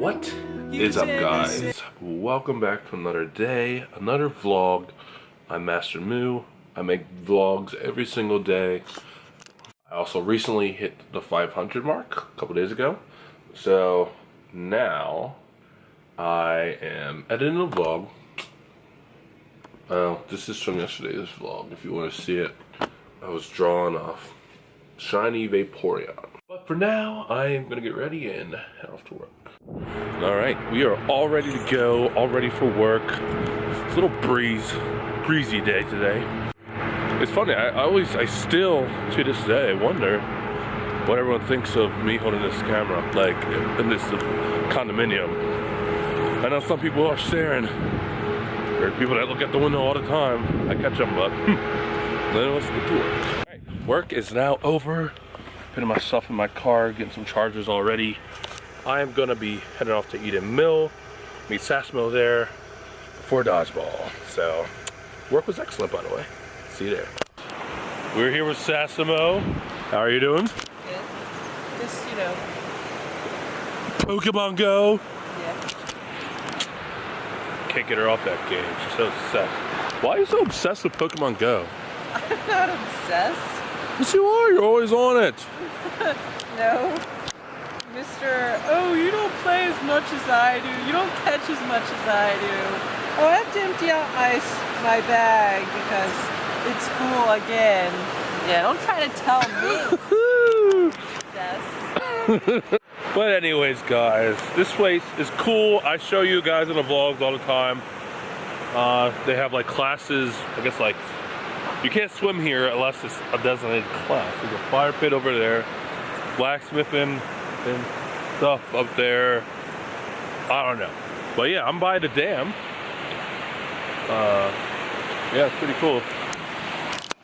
What is up, guys? Welcome back to another day, another vlog. I'm Master Moo. I make vlogs every single day. I also recently hit the 500 mark a couple days ago. So now I am editing a vlog. This is from yesterday's vlog. If you want to see it, I was drawing off shiny Vaporeon. But for now, I am gonna get ready and head off to work. Alright, we are all ready to go, all ready for work. It's a little breezy day today. It's funny, I still, to this day, wonder what everyone thinks of me holding this camera, like, in this condominium. I know some people are staring. There are people that look at the window all the time. I catch them, but then let's get to work. Right, work is now over. Putting myself in my car, getting some chargers already. I am gonna be heading off to Eden Mill, meet Sassmo there before dodgeball. So, work was excellent, by the way. See you there. We're here with Sassmo. How are you doing? Good. Just, you know. Pokemon Go. Yeah. Can't get her off that game. She's so obsessed. Why are you so obsessed with Pokemon Go? I'm not obsessed. Yes, you are. You're always on it. No. Mr. Oh, you don't play as much as I do. You don't catch as much as I do. Oh, I have to empty out my bag because it's full again. Yeah, don't try to tell me. Yes. But anyways, guys, this place is cool. I show you guys in the vlogs all the time. They have like classes, I guess like, you can't swim here unless it's a designated class. There's a fire pit over there, blacksmithing and stuff up there. I don't know. But yeah, I'm by the dam. Yeah, it's pretty cool.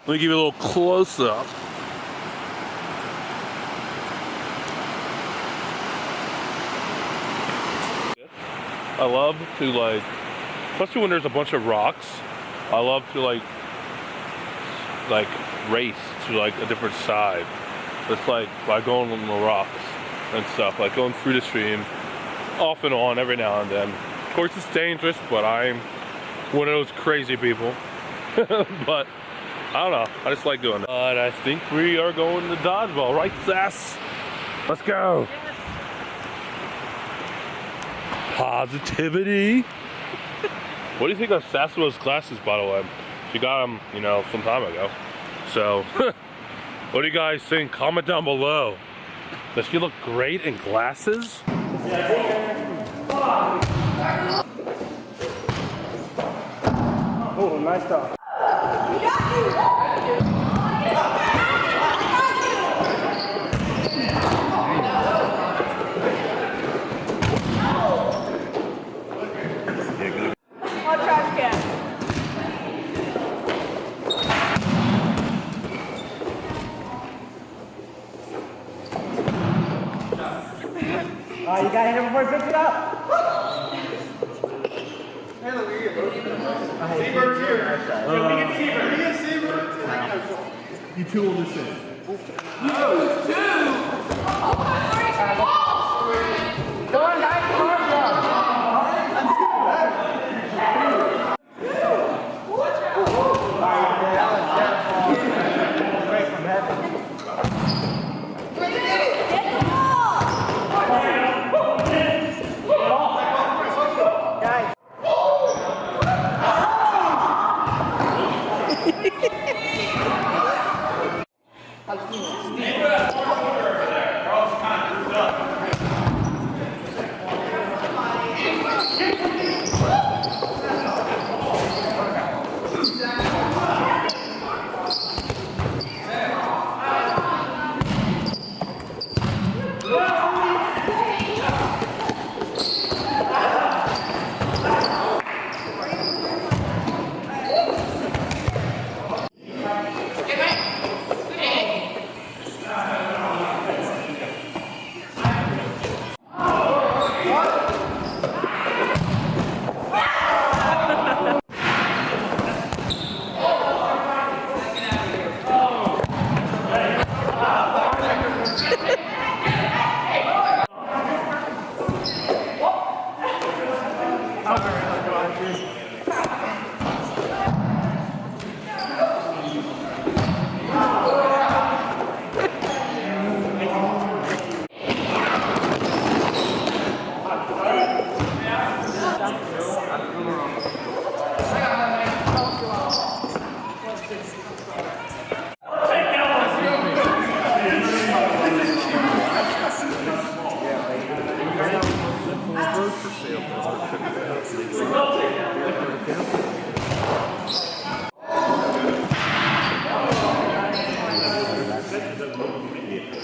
Let me give you a little close up. I love to like, especially when there's a bunch of rocks, I love to like race to like a different side. It's like by going on the rocks and stuff, like going through the stream off and on every now and then. Of course it's dangerous, but I'm one of those crazy people. But I don't know, I just like doing that. But I think we are going to dodgeball, right, Sass? Let's go. Yes. Positivity. What do you think of Sassmo's glasses, by the way? She got them, you know, some time ago. So, what do you guys think? Comment down below. Does she look great in glasses? Oh, nice stuff. You gotta hit him before he picks it up. Hey, look, we get both. Seabird's here. We get Seabird. You two will just sit. You two? Come on, guys. Come on, Straight from heaven.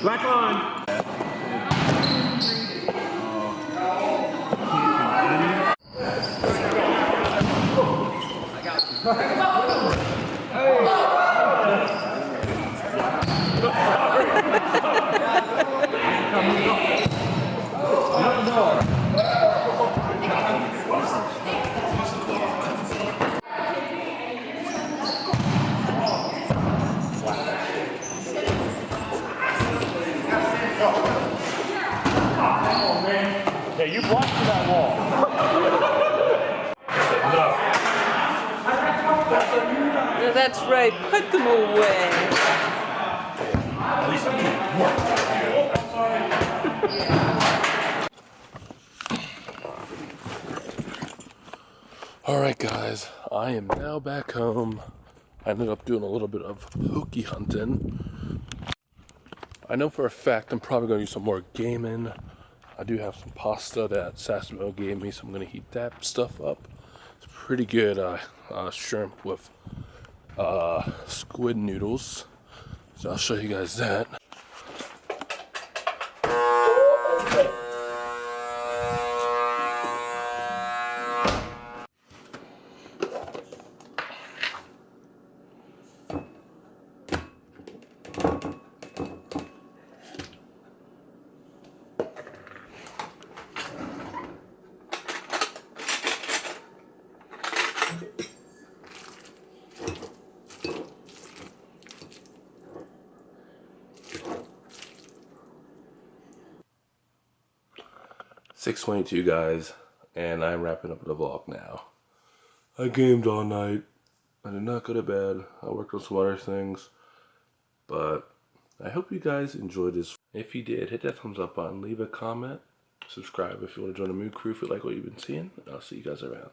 Back on. Yeah, you blocked that wall. That's right, put them away. Alright guys, I am now back home. I ended up doing a little bit of hooky hunting. I know for a fact I'm probably going to do some more gaming. I do have some pasta that Sasimo gave me, so I'm going to heat that stuff up. It's pretty good shrimp with squid noodles. So I'll show you guys that. $6:22 guys, and I'm wrapping up the vlog now. I gamed all night. I did not go to bed. I worked on some other things, but I hope you guys enjoyed this. If you did, hit that thumbs up button, leave a comment, subscribe if you want to join the Mooo crew if you like what you've been seeing, and I'll see you guys around.